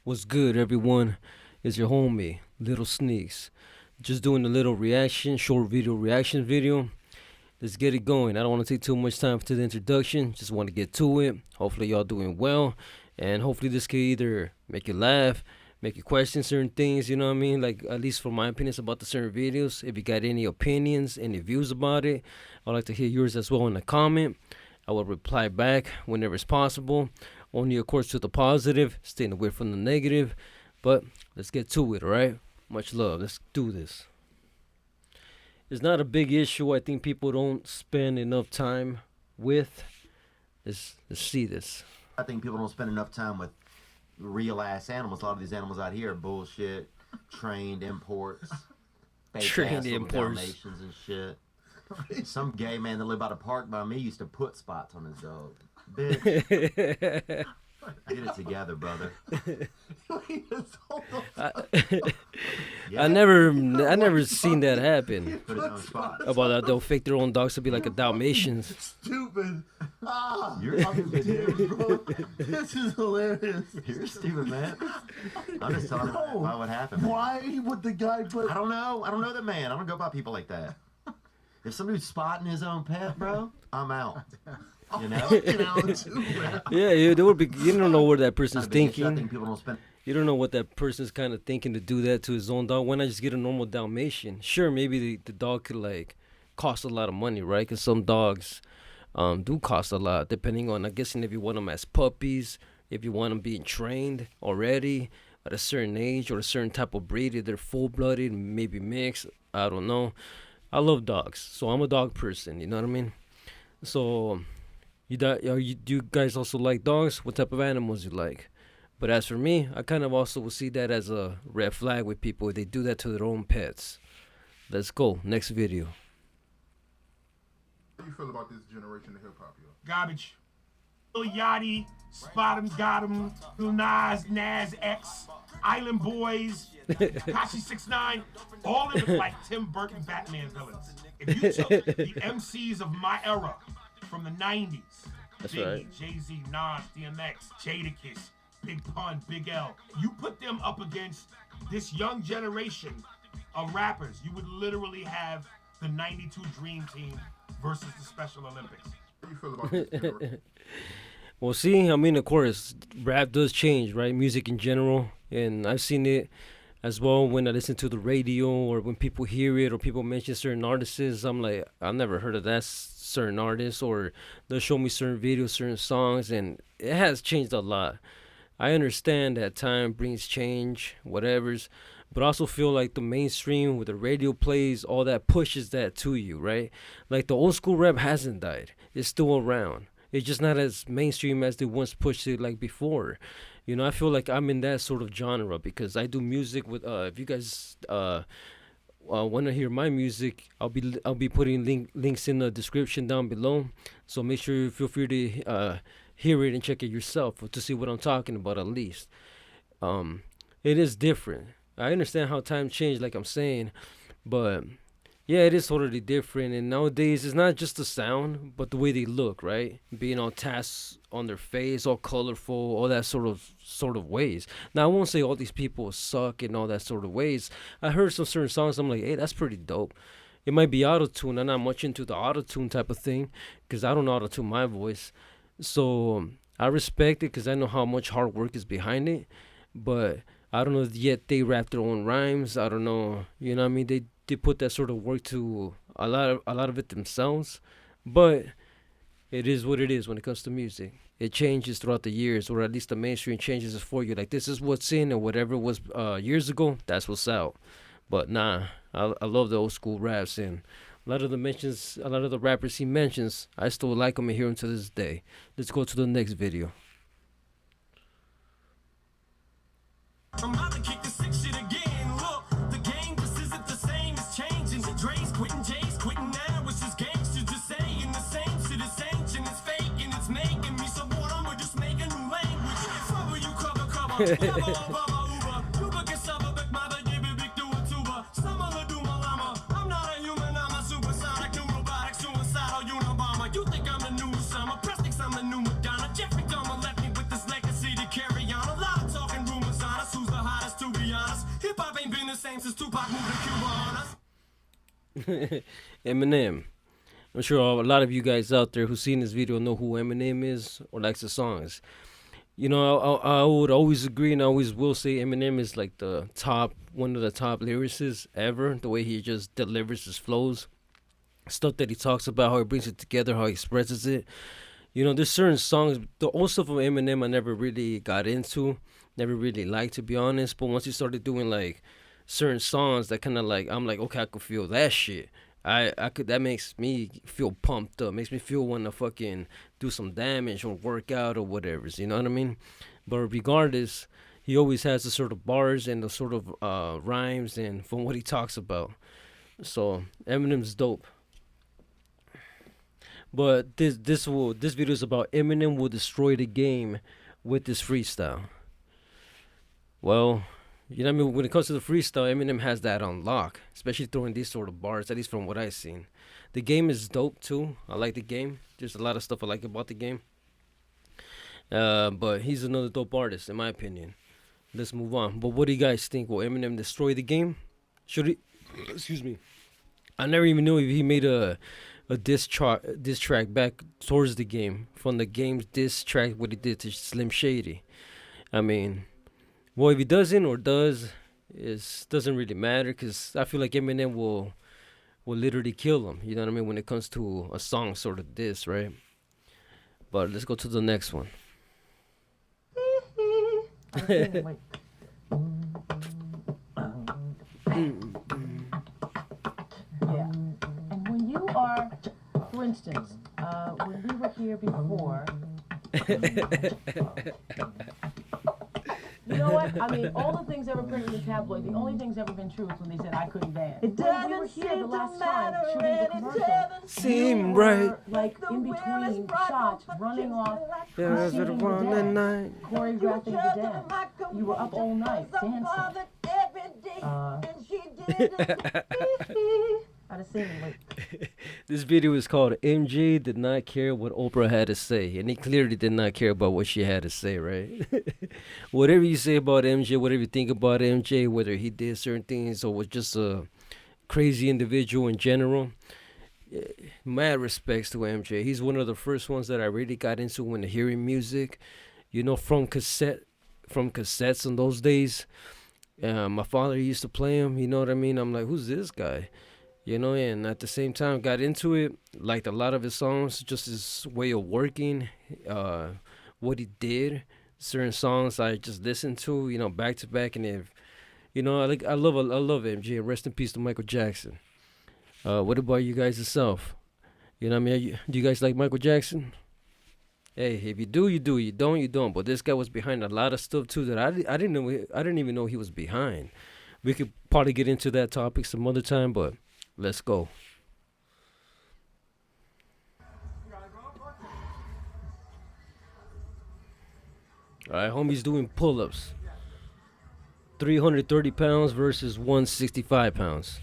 What's good, everyone? It's your homie, Little Sneaks. Just doing a little short reaction video. Let's get it going. I don't want to take too much time to the introduction. Just want to get to it. Hopefully, y'all doing well, and hopefully, this could either make you laugh, make you question certain things. You know what I mean? Like at least for my opinions about the certain videos. If you got any opinions, any views about it, I'd like to hear yours as well in the comment. I will reply back whenever it's possible. Only, of course, to the positive, staying away from the negative. But let's get to it, all right? Much love. Let's do this. It's not a big issue. I think people don't spend enough time with. Let's see this. I think people don't spend enough time with real ass animals. A lot of these animals out here are bullshit, trained imports, Trained imports. Dalmatians and shit. Some gay man that lived by the park by me used to put spots on his dog. Bitch. Get it together, brother. I never seen that happen. Put his own spot. About that, they'll fake their own dogs to be like a Dalmatians. Stupid. You're fucking serious, bro. This is hilarious. You're stupid, man. I'm just telling you about what happened. Man. Why would the guy put... I don't know. I don't know that man. I don't go by people like that. If some dude's spotting his own pet, bro, I'm out. You know? Yeah, there would be. You don't know what that person's thinking. I think people don't spend. You don't know what that person's kind of thinking to do that to his own dog. Why not just get a normal Dalmatian? Sure, maybe the dog could like cost a lot of money, right? Because some dogs do cost a lot, depending on, I guess, if you want them as puppies, if you want them being trained already at a certain age or a certain type of breed, if they're full-blooded, maybe mixed. I don't know. I love dogs, so I'm a dog person. You know what I mean? So. Do you guys also like dogs? What type of animals you like? But as for me, I kind of also will see that as a red flag with people if they do that to their own pets. Let's go. Next video. How do you feel about this generation of hip-hop, yo? Garbage. Lil Yachty, Spot 'em, Got 'em, Lil Nas X, Island Boys, Kashi 6ix9ine, all of it like Tim Burton Batman villains. If you took the MCs of my era from the 90s, that's Biggie, right. Jay-Z, Nas, DMX, Jadakiss, Big Pun, Big L, you put them up against this young generation of rappers, you would literally have the 92 Dream Team versus the Special Olympics. How do you feel about this generation? Well, see, I mean, of course, rap does change, right? Music in general, and I've seen it as well when I listen to the radio or when people hear it or people mention certain artists. I'm like, I've never heard of that certain artist, or they'll show me certain videos, certain songs, and it has changed a lot. I understand that time brings change, whatever's, but I also feel like the mainstream with the radio plays, all that pushes that to you, right? Like the old school rap hasn't died. It's still around. It's just not as mainstream as they once pushed it like before. You know, I feel like I'm in that sort of genre because I do music with, if you guys want to hear my music, I'll be putting links in the description down below. So make sure you feel free to hear it and check it yourself to see what I'm talking about at least. It is different. I understand how time changed, like I'm saying, but yeah, it is totally different. And nowadays, it's not just the sound, but the way they look, right? Being all tats on their face, all colorful, all that sort of ways. Now, I won't say all these people suck in all that sort of ways. I heard some certain songs, I'm like, hey, that's pretty dope. It might be auto-tune. I'm not much into the auto-tune type of thing because I don't auto-tune my voice. So I respect it because I know how much hard work is behind it. But I don't know if yet they rap their own rhymes. I don't know. You know what I mean? They put that sort of work to a lot of it themselves, but it is what it is when it comes to music. It changes throughout the years, or at least the mainstream changes it for you. Like this is what's in, or whatever was years ago, that's what's out. But nah, I love the old school raps, and a lot of the rappers he mentions, I still like them and hear them to this day. Let's go to the next video. I'm about to kick the sick shit again. Look, the game just isn't the same. It's changing. Dre's quitting, Jay's quitting now. It's just gangsters just saying the same shit. It's ancient, it's fake, and it's making me so bored. I'ma just make a new language. Cover you, cover. Uber get suffer, back mother, give it big do a tuba. Some of the do my llama. I'm not a human, I'm a supersonic, new robotic, suicidal Unabomber. You think I'm the new Osama? Press thinks I'm the new Madonna. Jeffrey Dahmer left me with this legacy to carry on. A lot of talking rumors on us. Eminem. I'm sure a lot of you guys out there who seen this video know who Eminem is or likes the songs. You know, I would always agree and I always will say Eminem is like one of the top lyricists ever. The way he just delivers his flows, stuff that he talks about, how he brings it together, how he expresses it. You know, there's certain songs, the old stuff of Eminem I never really got into, never really liked, to be honest. But once he started doing like certain songs that kind of like, I'm like, okay, I could feel that shit. I could, that makes me feel pumped up, makes me feel want to fucking do some damage or work out or whatever. You know what I mean? But regardless, he always has the sort of bars and the sort of rhymes and from what he talks about. So Eminem's dope. But this video is about Eminem will destroy the game with this freestyle. Well, you know what I mean? When it comes to the freestyle, Eminem has that on lock, especially throwing these sort of bars, at least from what I've seen. The game is dope too. I like the game. There's a lot of stuff I like about the game. But he's another dope artist, in my opinion. Let's move on. But what do you guys think? Will Eminem destroy the game? Should he? Excuse me. I never even knew if he made a diss track back towards the game from the game's diss track, what he did to Slim Shady. I mean, well, if he doesn't or does, doesn't really matter, because I feel like Eminem will literally kill him. You know what I mean? When it comes to a song sort of diss, right? But let's go to the next one. Yeah. And when you are, for instance, when we were here before, you know what? I mean, all the things that were printed in the tabloid, the only thing's ever been true is when they said I couldn't dance. It doesn't we were here the last time shooting the commercial. Seem right. Like in between shots, running off, Yeah, that's what I receiving want the that dance, night. choreographing the dance. You were up all night dancing. I'd have seen like. This video is called MJ Did Not Care What Oprah Had to Say. And he clearly did not care about what she had to say, right? Whatever you say about MJ, whatever you think about MJ, whether he did certain things or was just a crazy individual in general, mad respects to MJ. He's one of the first ones that I really got into when hearing music, you know, from cassettes in those days. My father used to play him, you know what I mean? I'm like, who's this guy? You know, and at the same time, got into it, liked a lot of his songs, just his way of working, what he did. Certain songs I just listened to, you know, back to back, and if, you know, I love MJ. Rest in peace to Michael Jackson. What about you guys yourself? You know what I mean? Do you guys like Michael Jackson? Hey, if you do, you do. You don't, you don't. But this guy was behind a lot of stuff too that I didn't know. I didn't even know he was behind. We could probably get into that topic some other time, but let's go. All right, homie's doing pull-ups. 330 pounds versus 165 pounds.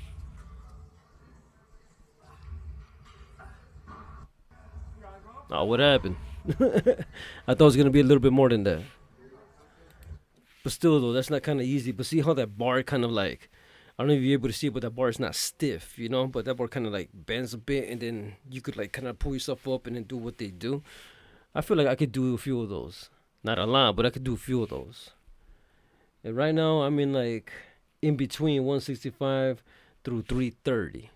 Oh, what happened? I thought it was going to be a little bit more than that. But still, though, that's not kind of easy. But see how that bar kind of like, I don't know if you're able to see it, but that bar is not stiff, you know? But that bar kind of like bends a bit, and then you could like kind of pull yourself up and then do what they do. I feel like I could do a few of those. Not a lot, but I could do a few of those. And right now, I'm in like in between 165 through 330.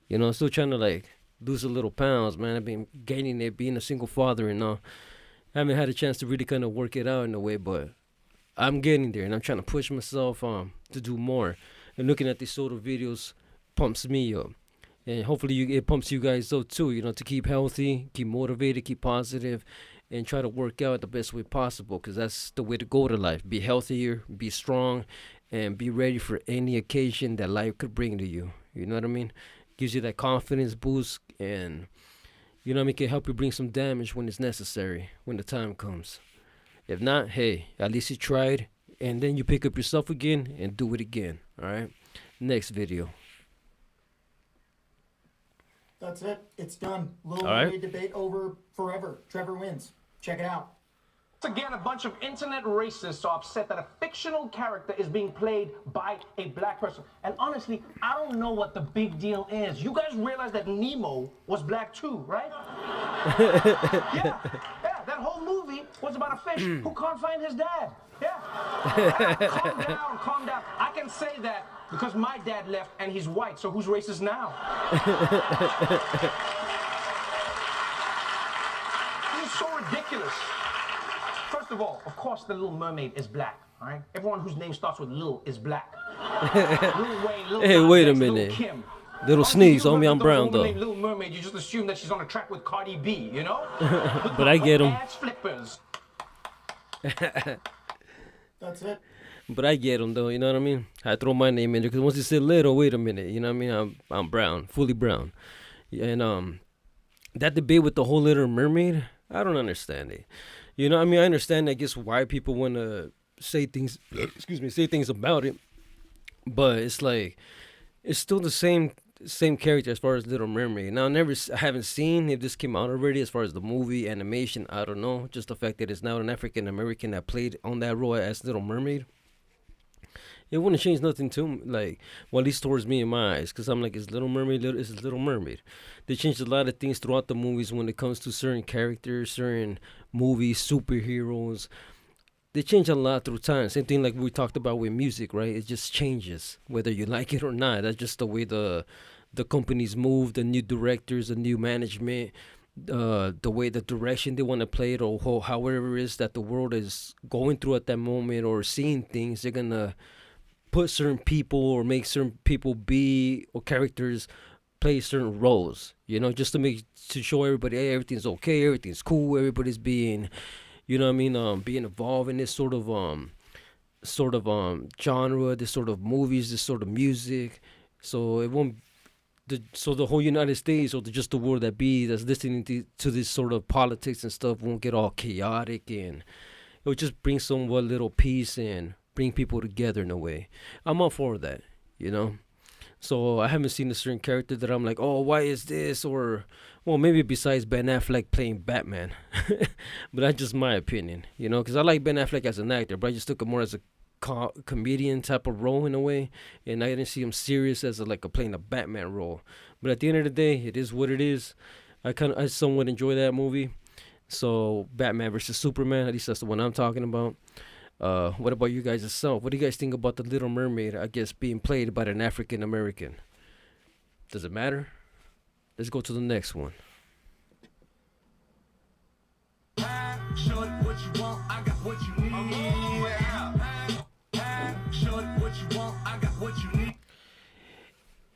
You know, I'm still trying to like lose a little pounds, man. I've been gaining it, being a single father and all. I haven't had a chance to really kind of work it out in a way, but I'm getting there, and I'm trying to push myself to do more. And looking at these sort of videos pumps me up. And hopefully it pumps you guys up too, you know, to keep healthy, keep motivated, keep positive, and try to work out the best way possible, because that's the way to go to life. Be healthier, be strong, and be ready for any occasion that life could bring to you. You know what I mean? Gives you that confidence boost, and, you know what I mean, can help you bring some damage when it's necessary, when the time comes. If not, hey, at least you tried, and then you pick up yourself again and do it again. All right? Next video. That's it. It's done. Little All right. Mermaid debate over forever. Trevor wins. Check it out. Again, a bunch of internet racists are upset that a fictional character is being played by a black person. And honestly, I don't know what the big deal is. You guys realize that Nemo was black too, right? Yeah, that whole movie was about a fish who can't find his dad. Yeah. Calm down. I can say that because my dad left and he's white, so who's racist now? This is so ridiculous. First of all, of course, the Little Mermaid is black, all right? Everyone whose name starts with Lil is black. Lil Wayne, Lil Hey, Nas wait a X, Lil minute. Kim. Little sneeze, homie, I'm brown though. Little Mermaid, you just assume that she's on a track with Cardi B, you know? But I get him. Ass flippers. That's it. But I get him though, you know what I mean? I throw my name in there because once you say little, wait a minute, you know what I mean? I'm brown, fully brown. And that debate with the whole Little Mermaid, I don't understand it. You know, I mean, I understand, I guess, why people want to say things, say things about it. But it's like, it's still the same character as far as Little Mermaid. Now, I haven't seen if this came out already as far as the movie, animation, I don't know. Just the fact that it's now an African American that played on that role as Little Mermaid. It wouldn't change nothing to me, like, well, at least towards me in my eyes, because I'm like, it's Little Mermaid, it's Little Mermaid. They changed a lot of things throughout the movies when it comes to certain characters, certain movies, superheroes. They change a lot through time. Same thing like we talked about with music, right? It just changes, whether you like it or not. That's just the way the companies move, the new directors, the new management, the way the direction they want to play it, or however it is that the world is going through at that moment or seeing things, they're going to put certain people or make certain people be or characters play certain roles, you know, just to show everybody, hey, everything's okay, everything's cool, everybody's being, you know what I mean, being involved in this sort of genre, this sort of movies, this sort of music. So it won't, so the whole United States or just the world that's listening to this sort of politics and stuff won't get all chaotic, and it will just bring somewhat little peace and bring people together in a way. I'm all for that, you know. So I haven't seen a certain character that I'm like, oh, why is this? Or, well, maybe besides Ben Affleck playing Batman. But that's just my opinion, you know, because I like Ben Affleck as an actor, but I just took him more as a comedian type of role in a way, and I didn't see him serious as playing a Batman role. But at the end of the day, it is what it is. I somewhat enjoy that movie. So Batman versus Superman, at least that's the one I'm talking about. What about you guys yourself? What do you guys think about the Little Mermaid, I guess, being played by an African American? Does it matter? Let's go to the next one.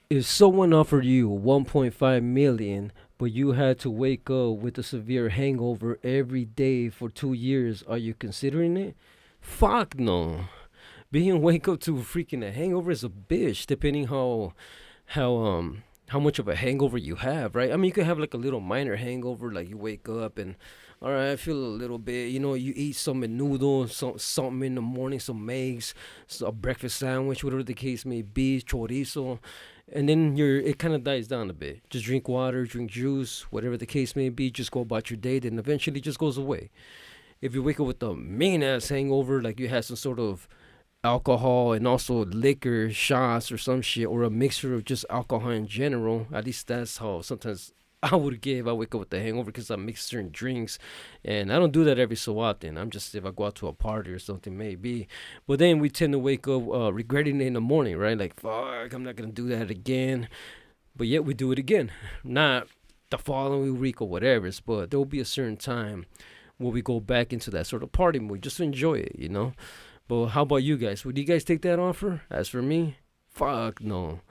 If someone offered you $1.5 million, but you had to wake up with a severe hangover every day for 2 years, are you considering it? Fuck no. Being wake up to freaking a hangover is a bitch, depending how much of a hangover you have, right? I mean, you could have like a little minor hangover, like you wake up and, all right, I feel a little bit, you know, you eat some noodles, something in the morning, some eggs, a breakfast sandwich, whatever the case may be, chorizo, and then it kind of dies down a bit. Just drink water, drink juice, whatever the case may be, just go about your day, then eventually it just goes away. If you wake up with a mean-ass hangover, like you had some sort of alcohol and also liquor, shots or some shit, or a mixture of just alcohol in general, at least that's how sometimes I would get if I wake up with a hangover, because I mix certain drinks, and I don't do that every so often. I'm just, if I go out to a party or something, maybe. But then we tend to wake up regretting it in the morning, right? Like, fuck, I'm not going to do that again. But yet we do it again. Not the following week or whatever, but there will be a certain time where we go back into that sort of party mood just to enjoy it, you know? But how about you guys? Would you guys take that offer? As for me, fuck no.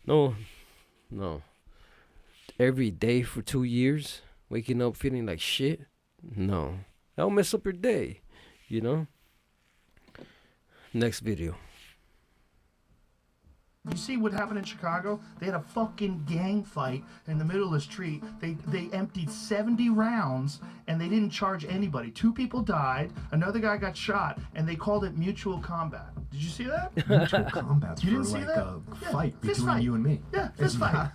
No. Every day for 2 years, waking up feeling like shit? No. That'll mess up your day, you know? Next video. You see what happened in Chicago? They had a fucking gang fight in the middle of the street. They emptied 70 rounds and they didn't charge anybody. 2 people died, another guy got shot, and they called it mutual combat. Did you see that? Mutual combat. You didn't see that? A fight fist between fight. you and me. Yeah, fist fight.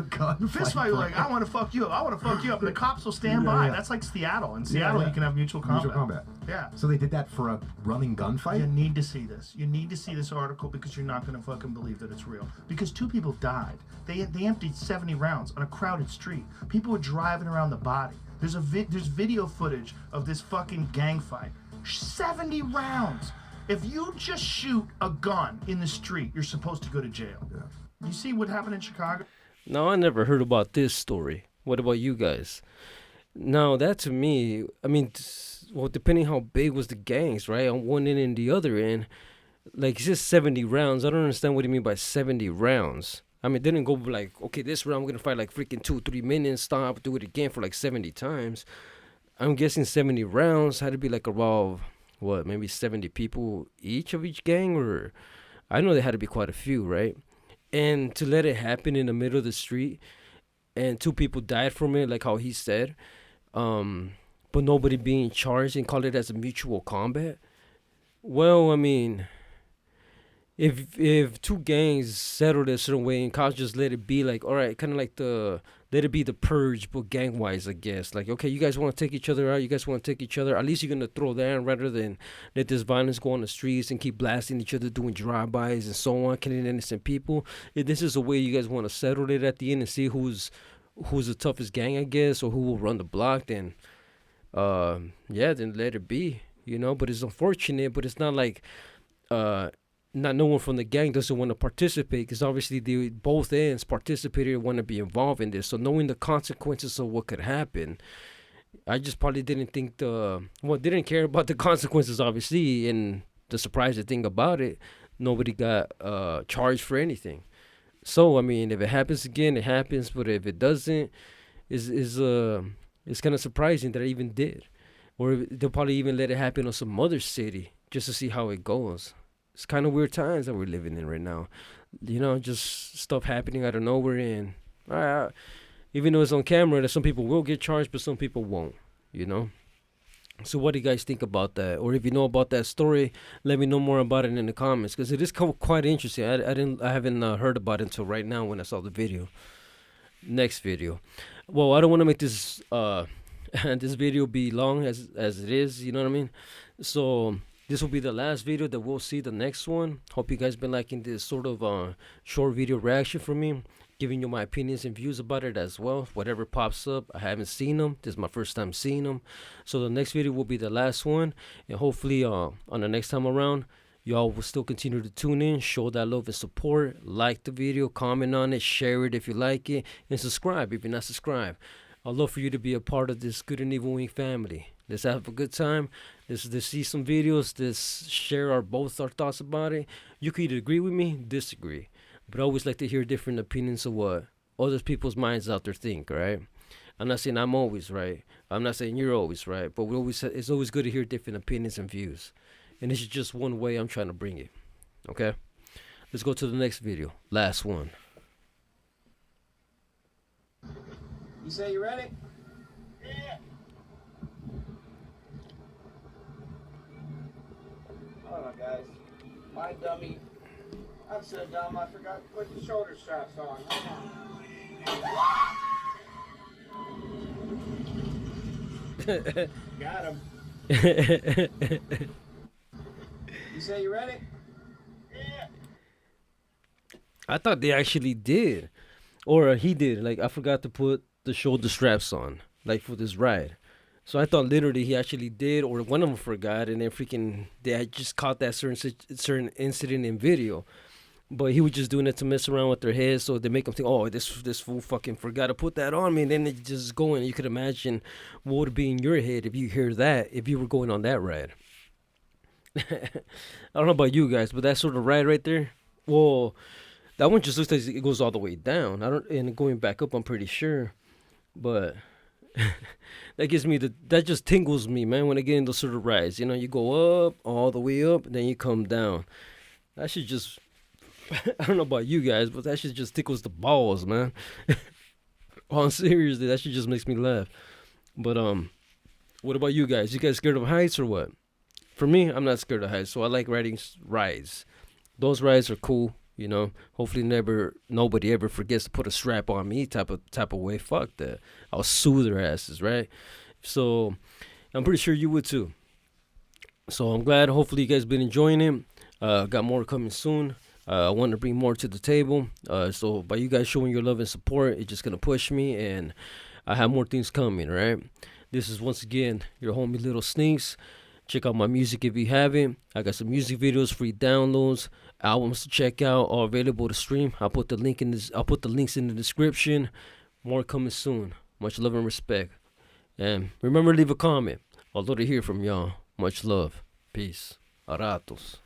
Fist fight, like, I want to fuck you up. I want to fuck you up. And the cops will stand by. Yeah. That's like Seattle. In Seattle, you can have mutual combat. Mutual combat. Yeah. So they did that for a running gunfight? You need to see this. You need to see this article because you're not going to fucking believe that it's real. Because 2 people died. They emptied 70 rounds on a crowded street. People were driving around the body. There's video footage of this fucking gang fight. 70 rounds. If you just shoot a gun in the street, you're supposed to go to jail. Yeah. You see what happened in Chicago? No, I never heard about this story. What about you guys? Now, that to me, I mean, well, depending how big was the gangs, right? On one end and the other end, like, it's just 70 rounds. I don't understand what you mean by 70 rounds. I mean, it didn't go like, okay, this round I'm going to fight like freaking 2-3 minutes, stop, do it again for like 70 times. I'm guessing 70 rounds had to be like around, what, maybe 70 people each of each gang? Or I know there had to be quite a few, right? And to let it happen in the middle of the street and 2 people died from it, like how he said, but nobody being charged and call it as a mutual combat. Well, I mean, if 2 gangs settled a certain way and cops just let it be, like, all right, kind of like let it be the purge, but gang wise, I guess. Like, okay, you guys want to take each other out, you guys want to take each other, at least you're gonna throw down rather than let this violence go on the streets and keep blasting each other, doing drive-bys and so on, killing innocent people. If this is a way you guys want to settle it at the end and see who's the toughest gang, I guess, or who will run the block, then then let it be, you know. But it's unfortunate, but it's not like not no one from the gang doesn't want to participate, because obviously both ends participated and want to be involved in this. So knowing the consequences of what could happen, I just probably didn't didn't care about the consequences, obviously. And the surprising thing about it, nobody got charged for anything. So I mean, if it happens again, it happens. But if it doesn't, it's kind of surprising that it even did. Or they'll probably even let it happen on some other city just to see how it goes. It's kind of weird times that we're living in right now. You know, just stuff happening out of nowhere. And even though it's on camera, that some people will get charged, but some people won't, you know. So what do you guys think about that? Or if you know about that story, let me know more about it in the comments, because it is quite interesting. I haven't heard about it until right now when I saw the video. Next video. Well, I don't want to make this this video be long as it is, you know what I mean? So this will be the last video that we'll see. The next one. Hope you guys been liking this sort of short video reaction from me, giving you my opinions and views about it as well. Whatever pops up, I haven't seen them. This is my first time seeing them. So the next video will be the last one. And hopefully on the next time around, y'all will still continue to tune in, show that love and support, like the video, comment on it, share it if you like it, and subscribe if you're not subscribed. I'd love for you to be a part of this Good and Evil Wing family. Let's have a good time. Let's see some videos. Let's share both our thoughts about it. You could either agree with me, disagree. But I always like to hear different opinions of what other people's minds out there think, right? I'm not saying I'm always right. I'm not saying you're always right. But it's always good to hear different opinions and views. And this is just one way I'm trying to bring it. Okay? Let's go to the next video. Last one. You say you ready? Yeah. Hold on, guys. My dummy. I'm so dumb, I forgot to put the shoulder straps on. Got him. You say you ready? Yeah. I thought they actually did. Or he did. Like, I forgot to put the shoulder straps on, like, for this ride. So I thought literally he actually did, or one of them forgot, and then they had just caught that certain incident in video. But he was just doing it to mess around with their heads, so they make them think, oh, this fool fucking forgot to put that on me. And then it just going. You could imagine what would be in your head if you hear that, if you were going on that ride. I don't know about you guys, but that sort of ride right there, well, that one just looks like it goes all the way down. And going back up, I'm pretty sure. But that just tingles me, man, when I get in those sort of rides. You know, you go up, all the way up, and then you come down. That should just, I don't know about you guys, but that shit just tickles the balls, man. On seriously, that shit just makes me laugh. But what about you guys? You guys scared of heights or what? For me, I'm not scared of heights, so I like riding rides. Those rides are cool. You know, hopefully nobody ever forgets to put a strap on me type of way. Fuck that. I'll sue their asses, right? So I'm pretty sure you would too. So I'm glad. Hopefully you guys been enjoying it. Got more coming soon. I want to bring more to the table. So by you guys showing your love and support, it's just gonna push me, and I have more things coming. Right. This is once again your homie Little Sneaks. Check out my music if you haven't. I got some music videos, free downloads, albums to check out, all available to stream. I'll put the links in the description. More coming soon. Much love and respect. And remember to leave a comment. I'd love to hear from y'all. Much love. Peace. A ratos.